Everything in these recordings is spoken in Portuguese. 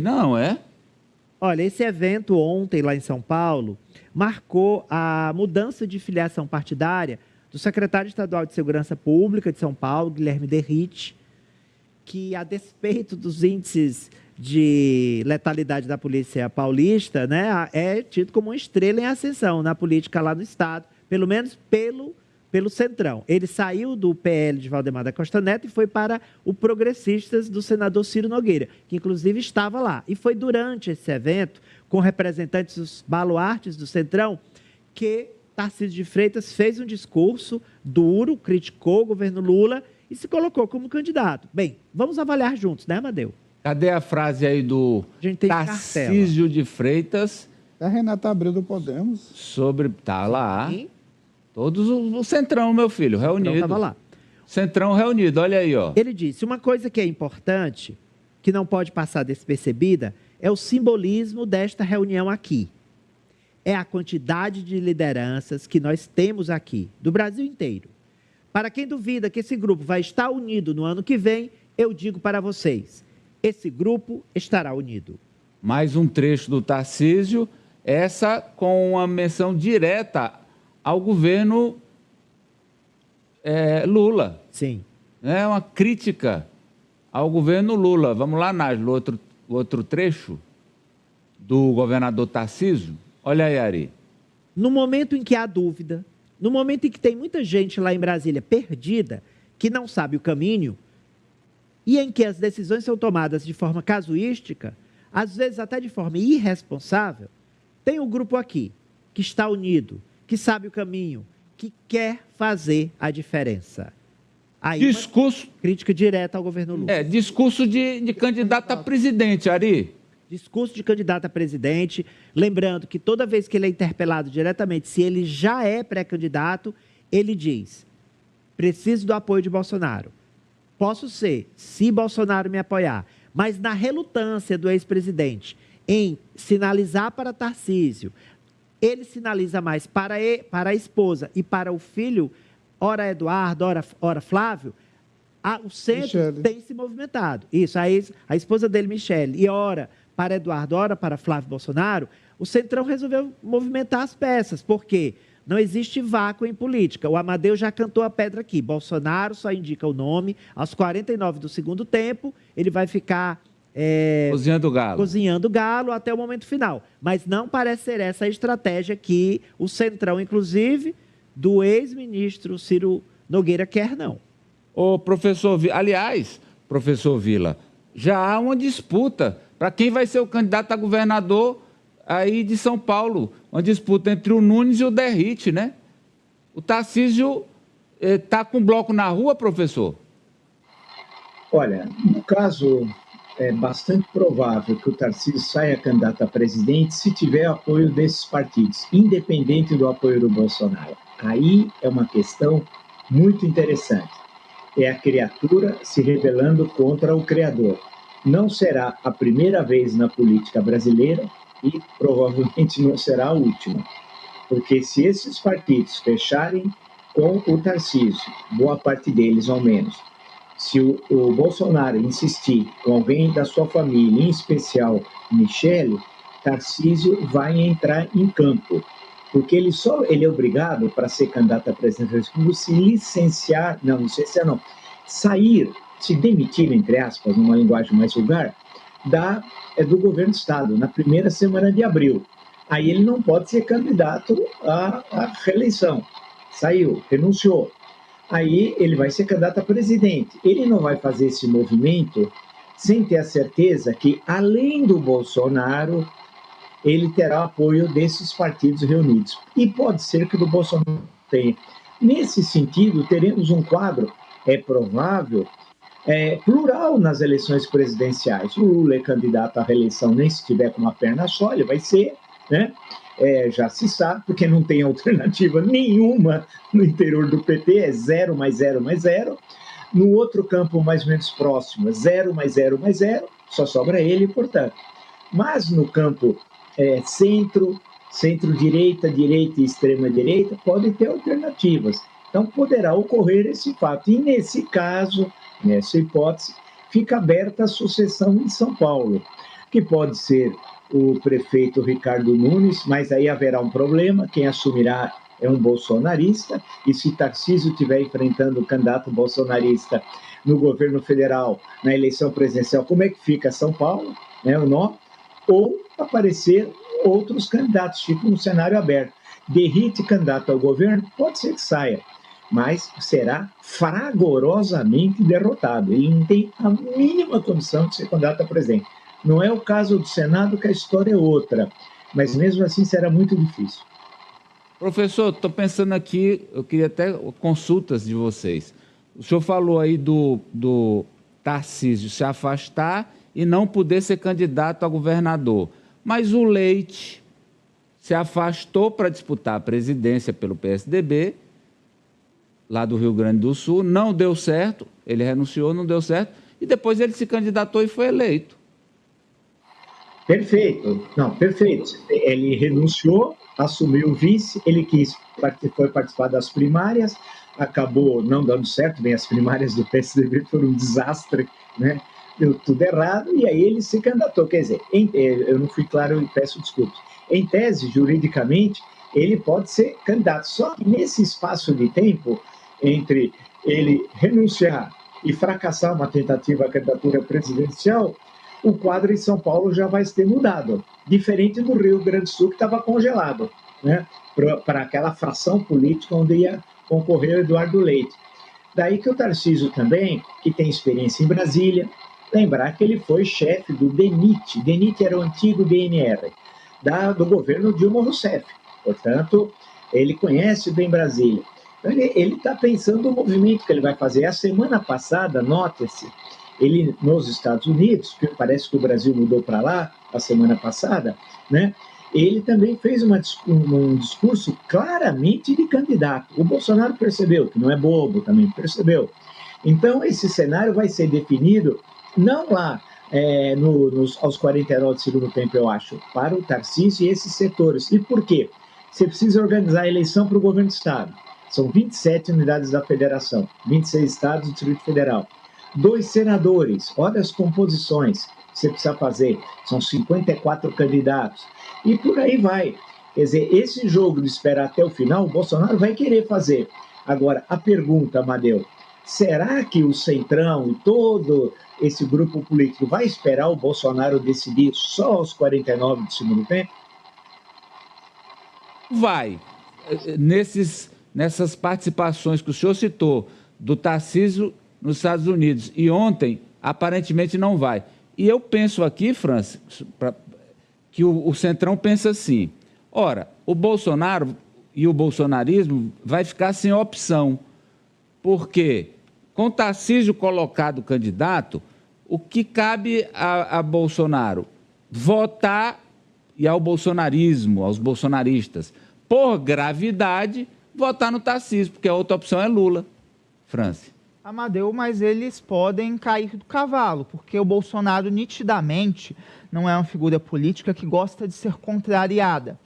Não, é? Olha, esse evento ontem lá em São Paulo marcou a mudança de filiação partidária do secretário estadual de Segurança Pública de São Paulo, Guilherme Derrite, que, a despeito dos índices de letalidade da polícia paulista, né, é tido como uma estrela em ascensão na política lá no estado, pelo menos pelo Centrão. Ele saiu do PL de Valdemar da Costa Neto e foi para o Progressistas do senador Ciro Nogueira, que inclusive estava lá. E foi durante esse evento, com representantes dos baluartes do Centrão, que Tarcísio de Freitas fez um discurso duro, criticou o governo Lula e se colocou como candidato. Bem, vamos avaliar juntos, né, Amadeu? Cadê a frase aí do Tarcísio de Freitas? É a Renata Abreu do Podemos. Sobre... Tá lá. Sim. Todos o Centrão, meu filho, reunido. Estava lá. Centrão reunido, olha aí, ó. Ele disse, uma coisa que é importante, que não pode passar despercebida, é o simbolismo desta reunião aqui. É a quantidade de lideranças que nós temos aqui, do Brasil inteiro. Para quem duvida que esse grupo vai estar unido no ano que vem, eu digo para vocês, esse grupo estará unido. Mais um trecho do Tarcísio, essa com uma menção direta ao governo Lula. Sim. É uma crítica ao governo Lula. Vamos lá, Nájilo, outro trecho do governador Tarcísio. Olha aí, Ari. No momento em que há dúvida, no momento em que tem muita gente lá em Brasília perdida, que não sabe o caminho, e em que as decisões são tomadas de forma casuística, às vezes até de forma irresponsável, tem um grupo aqui que está unido, que sabe o caminho, que quer fazer a diferença. Aí, discurso... crítica direta ao governo Lula. Discurso de candidato a presidente, Ari. Discurso de candidato a presidente, lembrando que toda vez que ele é interpelado diretamente, se ele já é pré-candidato, ele diz, preciso do apoio de Bolsonaro. Posso ser, se Bolsonaro me apoiar, mas na relutância do ex-presidente em sinalizar para Tarcísio, ele sinaliza mais para a esposa e para o filho, ora Eduardo, ora Flávio, o centro Michele tem se movimentado. Isso, a esposa dele, Michele, e ora para Eduardo, ora para Flávio Bolsonaro, o Centrão resolveu movimentar as peças, porque não existe vácuo em política. O Amadeu já cantou a pedra aqui. Bolsonaro só indica o nome. Aos 49 do segundo tempo, ele vai ficar... cozinhando galo até o momento final. Mas não parece ser essa a estratégia que o Centrão, inclusive, do ex-ministro Ciro Nogueira, quer, não. Ô, professor, aliás, professor Vila, já há uma disputa para quem vai ser o candidato a governador aí de São Paulo, uma disputa entre o Nunes e o Derrite, né? O Tarcísio está com bloco na rua, professor? Olha, no caso, é bastante provável que o Tarcísio saia candidato a presidente se tiver apoio desses partidos, independente do apoio do Bolsonaro. Aí é uma questão muito interessante. É a criatura se rebelando contra o Criador. Não será a primeira vez na política brasileira e provavelmente não será a última. Porque se esses partidos fecharem com o Tarcísio, boa parte deles ao menos, se o Bolsonaro insistir com alguém da sua família, em especial Michele, Tarcísio vai entrar em campo. Porque ele é obrigado, para ser candidato a presidente da República, se licenciar, sair, se demitir, entre aspas, numa linguagem mais vulgar, do governo do Estado, na primeira semana de abril. Aí ele não pode ser candidato à reeleição. Saiu, renunciou. Aí ele vai ser candidato a presidente. Ele não vai fazer esse movimento sem ter a certeza que, além do Bolsonaro, ele terá apoio desses partidos reunidos. E pode ser que do Bolsonaro tenha. Nesse sentido, teremos um quadro, é provável, plural nas eleições presidenciais. O Lula é candidato à reeleição, nem se tiver com uma perna só, ele vai ser, né? Já se sabe, porque não tem alternativa nenhuma no interior do PT, é 0 mais 0 mais 0. No outro campo, mais ou menos próximo, 0 mais 0 mais 0, só sobra ele, portanto. Mas no campo centro-direita, direita e extrema-direita, pode ter alternativas. Então, poderá ocorrer esse fato. E, nesse caso, nessa hipótese, fica aberta a sucessão em São Paulo. que pode ser o prefeito Ricardo Nunes, mas aí haverá um problema, quem assumirá é um bolsonarista, e se Tarcísio estiver enfrentando o candidato bolsonarista no governo federal, na eleição presidencial, como é que fica São Paulo, né, o nó? Ou aparecer outros candidatos, fica um cenário aberto. Derrite candidato ao governo, pode ser que saia, mas será fragorosamente derrotado. Ele não tem a mínima condição de ser candidato a presidente. Não é o caso do Senado, que a história é outra, mas mesmo assim será muito difícil. Professor, estou pensando aqui, eu queria até consultas de vocês. O senhor falou aí do Tarcísio se afastar e não poder ser candidato a governador. Mas o Leite se afastou para disputar a presidência pelo PSDB, lá do Rio Grande do Sul, não deu certo, ele renunciou, não deu certo, e depois ele se candidatou e foi eleito. Perfeito. Não, perfeito. Ele renunciou, assumiu o vice, ele foi participar das primárias, acabou não dando certo, bem, as primárias do PSDB foram um desastre, né? Deu tudo errado, e aí ele se candidatou. Quer dizer, eu não fui claro e peço desculpas. Em tese, juridicamente, ele pode ser candidato, só que nesse espaço de tempo, entre ele renunciar e fracassar uma tentativa de candidatura presidencial, o quadro em São Paulo já vai ter mudado, diferente do Rio Grande do Sul, que estava congelado, né, para aquela fração política onde ia concorrer o Eduardo Leite. Daí que o Tarcísio também, que tem experiência em Brasília, lembrar que ele foi chefe do DENIT. DENIT era o antigo DNR, do governo Dilma Rousseff. Portanto, ele conhece bem Brasília. Então, ele está pensando no movimento que ele vai fazer. A semana passada, note-se, ele nos Estados Unidos, que parece que o Brasil mudou para lá a semana passada, né? Ele também fez um discurso claramente de candidato. O Bolsonaro percebeu, que não é bobo, também percebeu. Então, esse cenário vai ser definido não lá aos 49 do segundo tempo, eu acho, para o Tarcísio e esses setores. E por quê? Você precisa organizar a eleição para o governo do Estado. São 27 unidades da federação, 26 estados do Distrito Federal. 2 senadores, olha as composições que você precisa fazer, são 54 candidatos, e por aí vai. Quer dizer, esse jogo de esperar até o final, o Bolsonaro vai querer fazer. Agora, a pergunta, Amadeu, será que o Centrão e todo esse grupo político vai esperar o Bolsonaro decidir só aos 49 do segundo tempo? Vai. Nessas participações que o senhor citou, do Tarcísio nos Estados Unidos, e ontem, aparentemente, não vai. E eu penso aqui, Francis, que o Centrão pensa assim, ora, o Bolsonaro e o bolsonarismo vai ficar sem opção, porque com o Tarcísio colocado candidato, o que cabe a Bolsonaro? Votar, e ao bolsonarismo, aos bolsonaristas, por gravidade, votar no Tarcísio, porque a outra opção é Lula. Francis. Amadeu, mas eles podem cair do cavalo, porque o Bolsonaro nitidamente não é uma figura política que gosta de ser contrariada.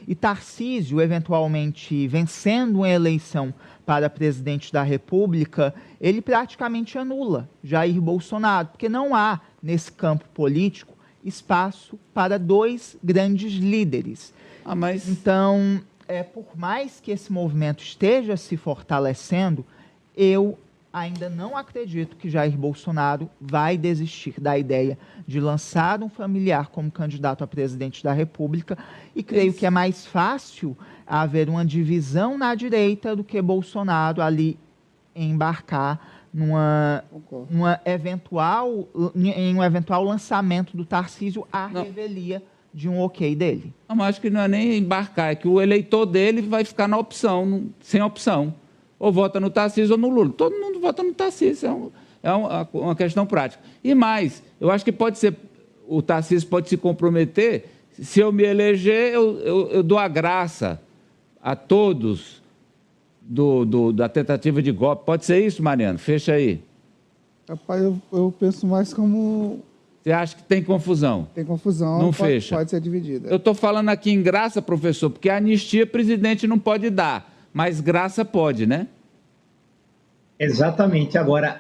E Tarcísio, eventualmente vencendo uma eleição para presidente da República, ele praticamente anula Jair Bolsonaro, porque não há, nesse campo político, espaço para 2 grandes líderes. Então, por mais que esse movimento esteja se fortalecendo, eu ainda não acredito que Jair Bolsonaro vai desistir da ideia de lançar um familiar como candidato a presidente da República, e creio que é mais fácil haver uma divisão na direita do que Bolsonaro ali embarcar em um eventual lançamento do Tarcísio à revelia de um ok dele. Não, mas acho que não é nem embarcar, é que o eleitor dele vai ficar na opção, sem opção. Ou vota no Tarcísio ou no Lula. Todo mundo vota no Tarcísio, é uma questão prática. E mais, eu acho que o Tarcísio pode se comprometer, se eu me eleger, eu dou a graça a todos da tentativa de golpe. Pode ser isso, Mariano? Fecha aí. Rapaz, eu penso mais como... Você acha que tem confusão? Tem confusão, não fecha. Pode ser dividida. Eu estou falando aqui em graça, professor, porque a anistia presidente não pode dar. Mas graça pode, né? Exatamente. Agora,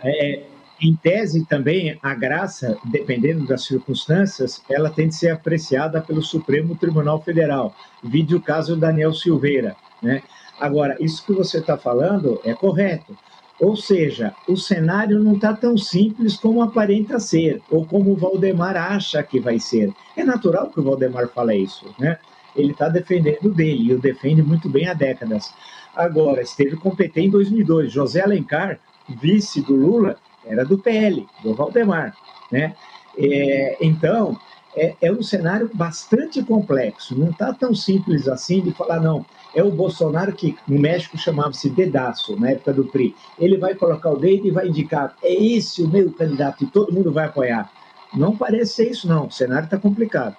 Em tese, também, a graça, dependendo das circunstâncias, ela tem de ser apreciada pelo Supremo Tribunal Federal. Vide o caso Daniel Silveira, né? Agora, isso que você está falando é correto. Ou seja, o cenário não está tão simples como aparenta ser, ou como o Valdemar acha que vai ser. É natural que o Valdemar fale isso, né? Ele está defendendo dele, e o defende muito bem há décadas. Agora, esteve com o PT em 2002. José Alencar, vice do Lula, era do PL, do Valdemar, né? Então, é um cenário bastante complexo, não está tão simples assim de falar, não, é o Bolsonaro que no México chamava-se dedaço, na época do PRI, ele vai colocar o dedo e vai indicar, é esse o meu candidato, e todo mundo vai apoiar. Não parece ser isso, não, o cenário está complicado.